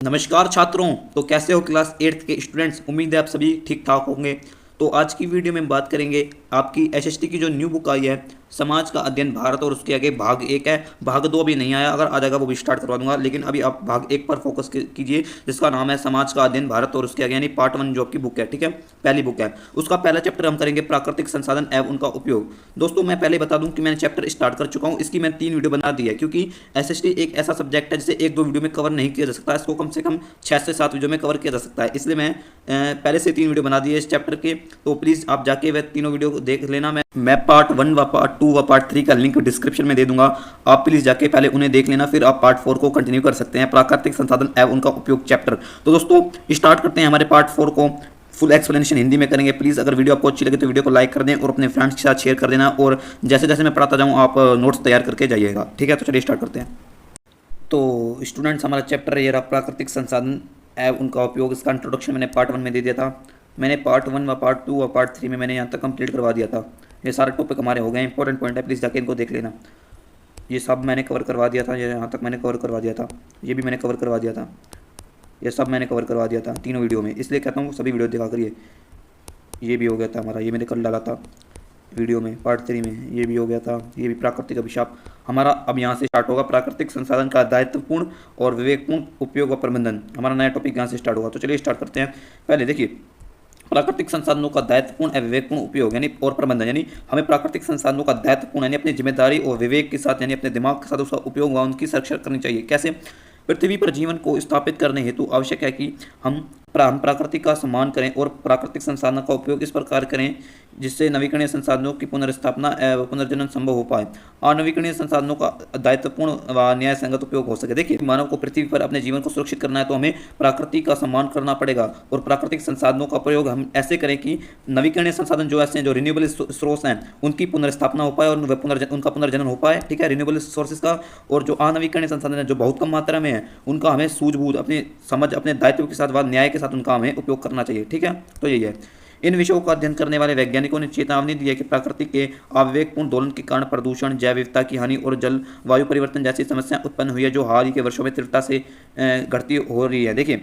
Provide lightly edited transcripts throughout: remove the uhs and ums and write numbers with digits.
नमस्कार छात्रों। तो कैसे हो क्लास 8th के स्टूडेंट्स। उम्मीद है आप सभी ठीक ठाक होंगे। तो आज की वीडियो में हम बात करेंगे आपकी एसएसटी की जो न्यू बुक आई है समाज का अध्ययन भारत, और उसके आगे भाग 1 है। भाग 2 अभी नहीं आया, अगर आ जाएगा वो भी स्टार्ट करवा दूंगा, लेकिन अभी आप भाग 1 पर फोकस कीजिए जिसका नाम है समाज का अध्ययन भारत और उसके आगे, यानी पार्ट 1 जो आपकी बुक है। ठीक है, पहली बुक है। उसका पहला चैप्टर हम करेंगे प्राकृतिक संसाधन एवं उनका उपयोग। दोस्तों मैं पहले बता दूं कि मैंने चैप्टर स्टार्ट कर चुका हूं, इसकी मैंने 3 वीडियो बना दी है, क्योंकि एसएसटी एक ऐसा सब्जेक्ट है जिसे 1-2 वीडियो में कवर नहीं किया जा सकता, इसको कम से कम 6 से 7 वीडियो में कवर किया जा सकता है। इसलिए मैं पहले से 3 वीडियो बना दिए इस चैप्टर के। तो प्लीज़ आप जाके वह तीनों वीडियो देख लेना। मैं पार्ट 1 व पार्ट 2 व पार्ट 3 का लिंक डिस्क्रिप्शन में दे दूंगा, आप प्लीज़ जाके पहले उन्हें देख लेना, फिर आप पार्ट 4 को कंटिन्यू कर सकते हैं, प्राकृतिक संसाधन एवं उनका उपयोग चैप्टर। तो दोस्तों स्टार्ट करते हैं हमारे पार्ट 4 को। फुल एक्सप्लेनेशन हिंदी में करेंगे। प्लीज़ अगर वीडियो आपको अच्छी लगे तो वीडियो को लाइक कर दें और अपने फ्रेंड्स के साथ शेयर कर देना, और जैसे जैसे मैं पढ़ाता जाऊँ आप नोट्स तैयार करके जाइएगा। ठीक है, तो चलिए स्टार्ट करते हैं। तो स्टूडेंट्स हमारा चैप्टर है ये रहा, प्राकृतिक संसाधन एवं उनका उपयोग। इसका इंट्रोडक्शन मैंने पार्ट 1 में दे दिया था। मैंने पार्ट 1 व पार्ट 2 व पार्ट 3 में मैंने यहाँ तक कंप्लीट करवा दिया था। ये सारे टॉपिक हमारे हो गए, इंपॉर्टेंट पॉइंट है, प्लीज़ जाके इनको देख लेना। ये सब मैंने कवर करवा दिया था, ये यहाँ तक मैंने कवर करवा दिया था, ये भी मैंने कवर करवा दिया था, ये सब मैंने कवर करवा दिया था तीनों वीडियो में। इसलिए कहता हूँ सभी वीडियो दिखा करिए। ये भी हो गया था हमारा, ये मैंने कर डाला था वीडियो में पार्ट 3 में, ये भी हो गया था। ये भी प्राकृतिक अभिशाप हमारा अब यहाँ से स्टार्ट होगा। प्राकृतिक संसाधन का दायित्वपूर्ण और विवेकपूर्ण उपयोग व प्रबंधन, हमारा नया टॉपिक यहाँ से स्टार्ट होगा। तो चलिए स्टार्ट करते हैं। पहले देखिए, प्राकृतिक संसाधनों का दायित्वपूर्ण और विवेकपूर्ण उपयोग यानी और प्रबंधन, यानी हमें प्राकृतिक संसाधनों का दायित्वपूर्ण यानी अपनी जिम्मेदारी और विवेक के साथ, यानी अपने दिमाग के साथ उसका उपयोग व उनकी सुरक्षा करनी चाहिए। कैसे? पृथ्वी पर जीवन को स्थापित करने हेतु आवश्यक है कि हम प्राकृतिक का सम्मान करें और प्राकृतिक संसाधनों का उपयोग इस प्रकार करें जिससे नवीकरणीय संसाधनों की पुनर्स्थापना एवं पुनर्जनन संभव हो पाए। अनवीकरणीय संसाधनों का दायित्वपूर्ण व न्याय संगत उपयोग हो सके। देखिए, मानव को पृथ्वी पर अपने जीवन को सुरक्षित करना है तो हमें प्रकृति का सम्मान करना पड़ेगा, और प्राकृतिक संसाधनों का प्रयोग हम ऐसे करें कि नवीकरणीय संसाधन जो ऐसे हैं, जो रिन्यूएबल स्रोत हैं, उनकी पुनर्स्थापना हो पाए और उनका पुनर्जनन हो पाए। ठीक है, रिन्यूएबल सोर्सेज का। और जो अनवीकरणीय संसाधन है जो बहुत कम मात्रा में है, उनका हमें सूझबूझ, अपनी समझ, अपने दायित्व के साथ व न्याय के साथ उनका हमें उपयोग करना चाहिए। ठीक है, तो यही है। इन विषयों का अध्ययन करने वाले वैज्ञानिकों ने चेतावनी दी है कि प्रकृति के अविवेकपूर्ण दोलन के कारण प्रदूषण, जैव विविधता की हानि और जलवायु परिवर्तन जैसी समस्याएं उत्पन्न हुई है, जो हाल ही के वर्षों में तीव्रता से घटती हो रही है। देखिए,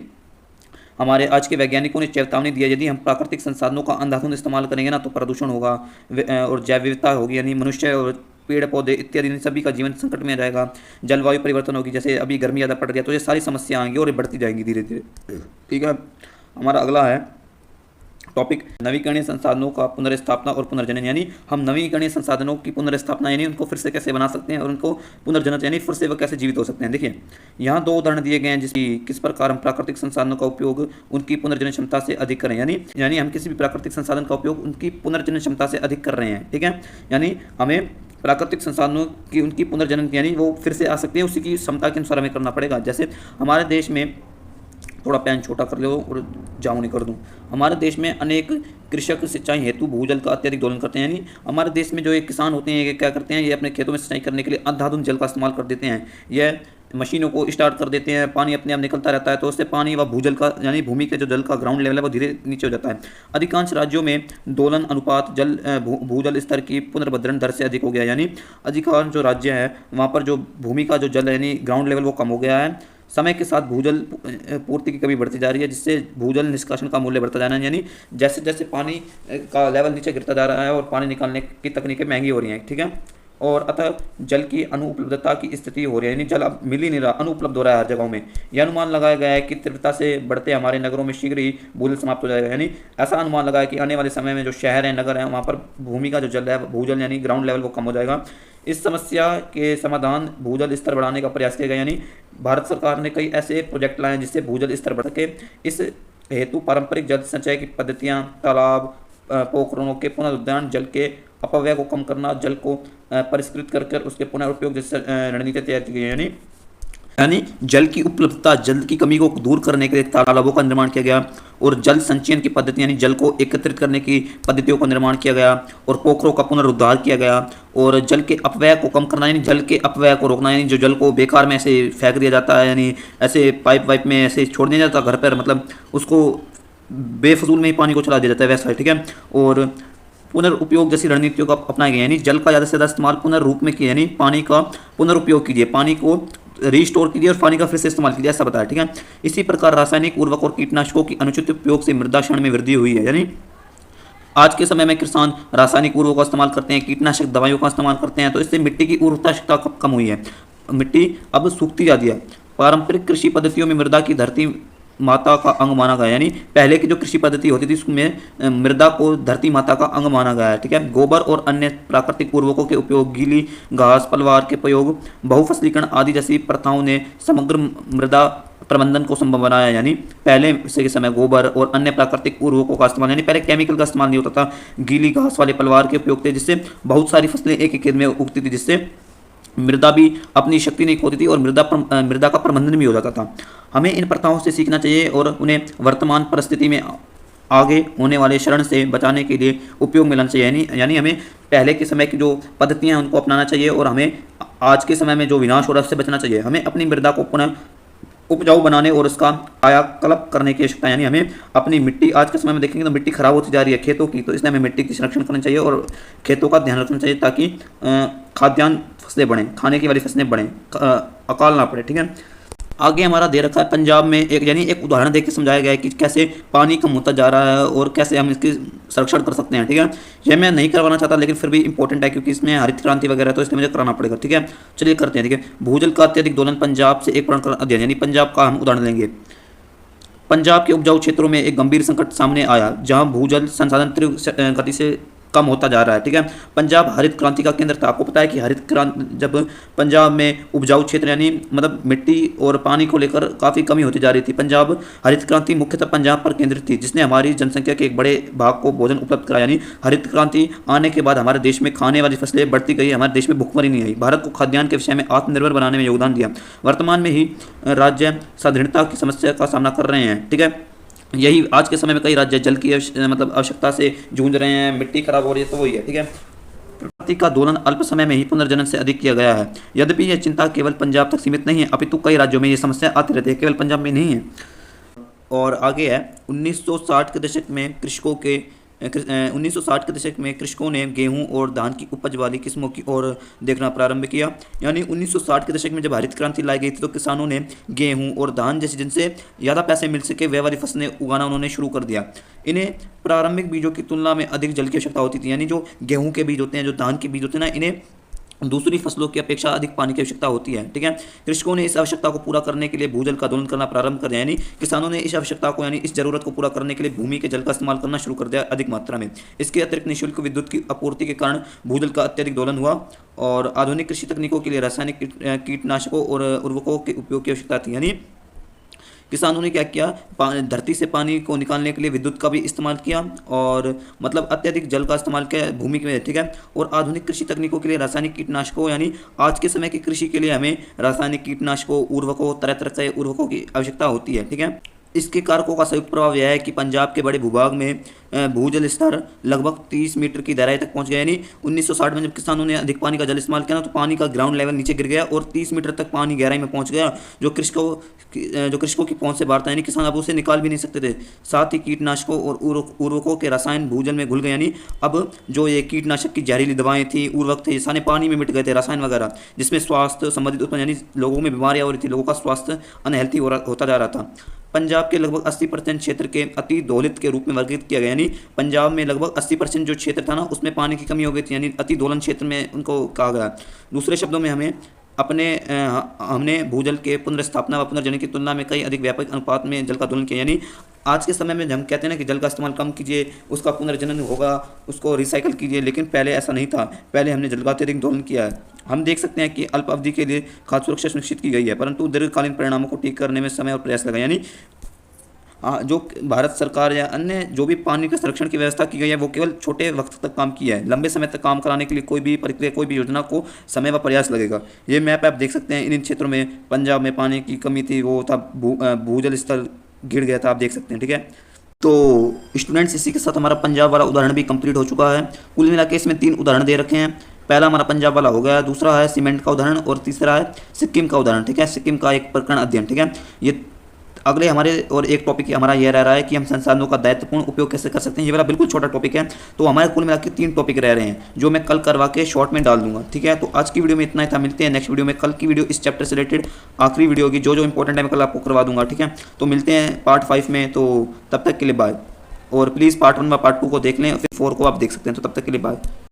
हमारे आज के वैज्ञानिकों ने चेतावनी दी है, यदि हम प्राकृतिक संसाधनों का अंधाधुंध इस्तेमाल करेंगे ना, तो प्रदूषण होगा और जैव विविधता होगी, यानी मनुष्य और पेड़ पौधे इत्यादि सभी का जीवन संकट में रहेगा। जलवायु परिवर्तन होगी, जैसे अभी गर्मी ज़्यादा पड़ रही है, तो ये सारी समस्या आएंगी और ये बढ़ती जाएंगी धीरे धीरे। ठीक है, हमारा अगला है टॉपिक नवीकरणीय संसाधनों का पुनर्स्थापना और पुनर्जनन, यानी हम नवीकरणीय संसाधनों की पुनर्स्थापना यानी उनको फिर से कैसे बना सकते हैं और उनको पुनर्जनन यानी फिर से वह कैसे जीवित हो सकते हैं। देखिए, यहाँ 2 उदाहरण दिए गए हैं जिसकी किस प्रकार हम प्राकृतिक संसाधनों का उपयोग उनकी पुनर्जनन क्षमता से अधिक करें, यानी हम किसी भी प्राकृतिक संसाधन का उपयोग उनकी पुनर्जनन क्षमता से अधिक कर रहे हैं। ठीक है, यानी हमें प्राकृतिक संसाधनों की उनकी पुनर्जनन यानी वो फिर से आ सकते हैं, उसी की क्षमता के अनुसार हमें करना पड़ेगा। जैसे हमारे देश में, थोड़ा पेन छोटा कर लो और जामुनी कर दूं, हमारे देश में अनेक कृषक सिंचाई हेतु भूजल का अत्यधिक दोलन करते हैं। यानी हमारे देश में जो एक किसान होते हैं, ये क्या करते हैं, ये अपने खेतों में सिंचाई करने के लिए अंधाधुंध जल का इस्तेमाल कर देते हैं। यह मशीनों को स्टार्ट कर देते हैं, पानी अपने आप निकलता रहता है, तो उससे पानी व भूजल का यानी भूमि के जो जल का ग्राउंड लेवल है वो धीरे नीचे हो जाता है। अधिकांश राज्यों में दोलन अनुपात भूजल स्तर की पुनर्भद्रण दर से अधिक हो गया, यानी अधिकांश जो राज्य है वहाँ पर जो भूमि का जो जल यानी ग्राउंड लेवल वो कम हो गया है। समय के साथ भूजल पूर्ति की कमी बढ़ती जा रही है, जिससे भूजल निष्कासन का मूल्य बढ़ता जा रहा है, यानी जैसे जैसे पानी का लेवल नीचे गिरता जा रहा है और पानी निकालने की तकनीकें महंगी हो रही हैं। ठीक है, और अतः जल की अनुपलब्धता की स्थिति हो रही है, यानी जल अब मिल ही नहीं रहा, अनुपलब्ध हो रहा है हर जगहों में। यह अनुमान लगाया गया है कि तीव्रता से बढ़ते हमारे नगरों में शीघ्र ही भूजल समाप्त हो जाएगा, यानी ऐसा अनुमान लगाया कि आने वाले समय में जो शहर हैं, नगर हैं, वहाँ पर भूमि का जो जल है, भूजल यानी ग्राउंड लेवल वो कम हो जाएगा। इस समस्या के समाधान भूजल स्तर बढ़ाने का प्रयास किया गया, यानी भारत सरकार ने कई ऐसे प्रोजेक्ट लाए हैं जिससे भूजल स्तर बढ़ सके। इस हेतु पारंपरिक जल संचय की पद्धतियाँ, तालाब, पोखरों के पुनरुद्धारण, जल के अपव्यय को कम करना, जल को परिष्कृत कर उसके पुनर्उपयोग जैसे रणनीति तैयार की गई है, यानी जल की उपलब्धता, जल की कमी को दूर करने के लिए तालाबों का निर्माण किया गया, और जल संचयन की पद्धति यानी जल को एकत्रित करने की पद्धतियों का निर्माण किया गया, और पोखरों का पुनरुद्धार किया गया, और जल के अपव्यय को कम करना यानी जल के अपव्यय को रोकना, यानी जो जल को बेकार में ऐसे फेंक दिया जाता है, यानी ऐसे पाइप वाइप में ऐसे छोड़ दिया जाता है घर पर, मतलब उसको बेफजूल में ही पानी को चला दिया जाता है वैसा। ठीक है, और पुनर्उपयोग जैसी रणनीतियों का अपनाया गया, यानी जल का ज़्यादा से ज़्यादा इस्तेमाल पुनर्रूप में किया, यानी पानी का पुनर्उपयोग कीजिए, पानी को रीस्टोर कीजिए और पानी का फिर से इस्तेमाल कीजिए, ऐसा बताया। ठीक है, इसी प्रकार रासायनिक उर्वरक और कीटनाशकों की अनुचित उपयोग से मृदा क्षरण में वृद्धि हुई है। यानी आज के समय में किसान रासायनिक उर्वरकों का इस्तेमाल करते हैं, कीटनाशक दवाइयों का इस्तेमाल करते हैं, तो इससे मिट्टी की उर्वरता शक्ति कम हुई है, मिट्टी अब सूखती जाती है। पारंपरिक कृषि पद्धतियों में मृदा की धरती माता का अंग माना गया, यानी पहले की जो कृषि पद्धति होती थी उसमें मृदा को धरती माता का अंग माना गया है। ठीक है, गोबर और अन्य प्राकृतिक उर्वरकों के उपयोग, गीली घास पलवार के प्रयोग, बहुफसलीकरण आदि जैसी प्रथाओं ने समग्र मृदा प्रबंधन को संभव बनाया। यानी पहले से के समय गोबर और अन्य प्राकृतिक उर्वरकों का इस्तेमाल, यानी पहले केमिकल का इस्तेमाल नहीं होता था, गीली घास वाले पलवार के उपयोग थे, जिससे बहुत सारी फसलें एक ही खेत में उगती थी, जिससे मृदा भी अपनी शक्ति नहीं खोती थी और मृदा का प्रबंधन भी हो जाता था। हमें इन प्रथाओं से सीखना चाहिए और उन्हें वर्तमान परिस्थिति में आगे होने वाले क्षरण से बचाने के लिए उपयोग में लाना चाहिए। यानी हमें पहले के समय की जो पद्धतियां हैं उनको अपनाना चाहिए और हमें आज के समय में जो विनाश हो रहा है उससे बचना चाहिए। हमें अपनी मृदा को पुनः उपजाऊ बनाने और उसका कायाकल्प करने की आवश्यकता है। यानी हमें अपनी मिट्टी, आज के समय में देखेंगे तो मिट्टी खराब होती जा रही है खेतों की, तो इसलिए हमें मिट्टी की संरक्षण करना चाहिए और खेतों का ध्यान रखना चाहिए ताकि खाद्यान्न फसलें बढ़ें, खाने की वाली फसलें बढ़ें, अकाल ना पड़े। ठीक है, आगे हमारा दे रखा है पंजाब में एक उदाहरण देकर समझाया गया है कि कैसे पानी कम होता जा रहा है और कैसे हम इसकी संरक्षण कर सकते हैं। ठीक है, यह मैं नहीं करवाना चाहता लेकिन फिर भी इंपॉर्टेंट है क्योंकि इसमें हरित क्रांति वगैरह तो इसलिए मुझे कराना पड़ेगा। ठीक है, चलिए करते हैं। ठीक है, भूजल का अत्यधिक दोलन पंजाब से एक प्रण अध्ययन, यानी पंजाब का हम उदाहरण लेंगे। पंजाब के उपजाऊ क्षेत्रों में एक गंभीर संकट सामने आया जहां भूजल संसाधन तीव्र गति से कम होता जा रहा है। ठीक है, पंजाब हरित क्रांति का केंद्र था। आपको पता है कि हरित क्रांति जब पंजाब में उपजाऊ क्षेत्र यानी मतलब मिट्टी और पानी को लेकर काफ़ी कमी होती जा रही थी, पंजाब हरित क्रांति मुख्यतः पंजाब पर केंद्रित थी, जिसने हमारी जनसंख्या के एक बड़े भाग को भोजन उपलब्ध कराया। यानी हरित क्रांति आने के बाद हमारे देश में खाने वाली फसलें बढ़ती गई, हमारे देश में भुखमरी नहीं आई, भारत को खाद्यान्न के विषय में आत्मनिर्भर बनाने में योगदान दिया। वर्तमान में ही राज्य साधारणता की समस्या का सामना कर रहे हैं। ठीक है, यही आज के समय में कई राज्य जल की आवश्यकता से जूझ रहे हैं, मिट्टी खराब हो रही है, तो वही है। ठीक है, प्रकृति का दोलन अल्प समय में ही पुनर्जनन से अधिक किया गया है। यद्यपि यह चिंता केवल पंजाब तक सीमित नहीं है, अपितु कई राज्यों में ये समस्या आती रहती है, केवल पंजाब में नहीं है। और आगे है 1960 के दशक में 1960 के दशक में कृषकों ने गेहूं और धान की उपज वाली किस्मों की ओर देखना प्रारंभ किया। यानी 1960 के दशक में जब हरित क्रांति लाई गई थी तो किसानों ने गेहूं और धान जैसे जिनसे ज़्यादा पैसे मिल सके वे वाली फसलें उगाना उन्होंने शुरू कर दिया। इन्हें प्रारंभिक बीजों की तुलना में अधिक जल की आवश्यकता होती थी, यानी जो गेहूँ के बीज होते हैं, जो धान के बीज होते हैं ना, इन्हें दूसरी फसलों की अपेक्षा अधिक पानी की आवश्यकता होती है। ठीक है, कृषकों ने इस आवश्यकता को पूरा करने के लिए भूजल का दोलन करना प्रारंभ कर दिया, यानी किसानों ने इस आवश्यकता को यानी इस जरूरत को पूरा करने के लिए भूमि के जल का इस्तेमाल करना शुरू कर दिया अधिक मात्रा में। इसके अतिरिक्त निःशुल्क विद्युत की आपूर्ति के कारण भूजल का अत्यधिक दोलन हुआ और आधुनिक कृषि तकनीकों के लिए रासायनिक कीटनाशकों और उर्वरकों के उपयोग की आवश्यकता थी। यानी किसानों ने क्या किया, धरती से पानी को निकालने के लिए विद्युत का भी इस्तेमाल किया और मतलब अत्यधिक जल का इस्तेमाल किया भूमि में। ठीक है, और आधुनिक कृषि तकनीकों के लिए रासायनिक कीटनाशकों, यानी आज के समय की कृषि के लिए हमें रासायनिक कीटनाशकों, उर्वरकों, तरह तरह से उर्वरकों की आवश्यकता होती है। ठीक है, इसके कारकों का संयुक्त प्रभाव यह है कि पंजाब के बड़े भूभाग में भूजल स्तर लगभग 30 मीटर की गहराई तक पहुंच गया। यानी 1960 में जब किसानों ने अधिक पानी का जल इस्तेमाल किया ना, तो पानी का ग्राउंड लेवल नीचे गिर गया और 30 मीटर तक पानी गहराई में पहुंच गया, जो कृषकों की पहुंच से बाहर था, यानी किसान अब उसे निकाल भी नहीं सकते थे। साथ ही कीटनाशकों और उर्वरकों के रसायन भूजल में घुल गए, यानी अब जो ये कीटनाशक की जहरीली दवाएं थी, उर्वरक थे, ये सारे पानी में मिट गए थे, रसायन वगैरह, जिसमें स्वास्थ्य संबंधित उत्पन्न यानी लोगों में बीमारियां हो रही थी, लोगों का स्वास्थ्य अनहेल्थी होता जा रहा था। पंजाब के लगभग 80% क्षेत्र के अति दोलित के रूप में वर्गीकृत किया गया, यानी पंजाब में लगभग 80% जो क्षेत्र था ना उसमें पानी की कमी हो गई थी, यानी अति दोलन क्षेत्र में उनको कहा गया। दूसरे शब्दों में हमने भूजल के पुनर्स्थापना व पुनर्जनन की तुलना में कई अधिक व्यापक अनुपात में जल का दोलन किया। यानी आज के समय में हम कहते हैं ना कि जल का इस्तेमाल कम कीजिए, उसका पुनर्जनन होगा, उसको रिसाइकल कीजिए, लेकिन पहले ऐसा नहीं था। पहले हमने जल का अत्यधिक दोलन किया है। हम देख सकते हैं कि अल्प अवधि के लिए खाद्य सुरक्षा सुनिश्चित की गई है, परंतु दीर्घकालीन परिणामों को ठीक करने में समय और प्रयास लगा। यानी जो भारत सरकार या अन्य जो भी पानी के संरक्षण की व्यवस्था की गई है वो केवल छोटे वक्त तक काम किया है। लंबे समय तक काम कराने के लिए कोई भी प्रक्रिया, कोई भी योजना को समय व प्रयास लगेगा। ये मैप आप देख सकते हैं, इन क्षेत्रों में पंजाब में पानी की कमी थी, वो था भूजल स्तर गिर गया था, आप देख सकते हैं। ठीक है, तो स्टूडेंट्स इसी के साथ हमारा पंजाब वाला उदाहरण भी कंप्लीट हो चुका है। कुल मिला के इसमें 3 उदाहरण दे रखे हैं। पहला हमारा पंजाब वाला हो गया, दूसरा है सीमेंट का उदाहरण और तीसरा है सिक्किम का उदाहरण। ठीक है, सिक्किम का एक प्रकरण अध्ययन। ठीक है, ये अगले हमारे और एक टॉपिक हमारा यह रह रहा है कि हम संसाधनों का दायित्वपूर्ण उपयोग कैसे कर सकते हैं। ये वाला बिल्कुल छोटा टॉपिक है, तो हमारे कुल मिला के 3 टॉपिक रह रहे हैं जो मैं कल करवा के शॉर्ट में डाल दूंगा। ठीक है, तो आज की वीडियो में इतना ही था। मिलते हैं नेक्स्ट वीडियो में। कल की वीडियो इस चैप्टर से रिलेटेड आखिरी वीडियो होगी, जो इंपॉर्टेंट है मैं कल आपको करवा दूंगा। ठीक है, तो मिलते हैं पार्ट 5 में। तो तब तक के लिए बाय। और प्लीज़ पार्ट 1 व पार्ट 2 को देख लें, फिर 4 को आप देख सकते हैं। तो तब तक के लिए बाय।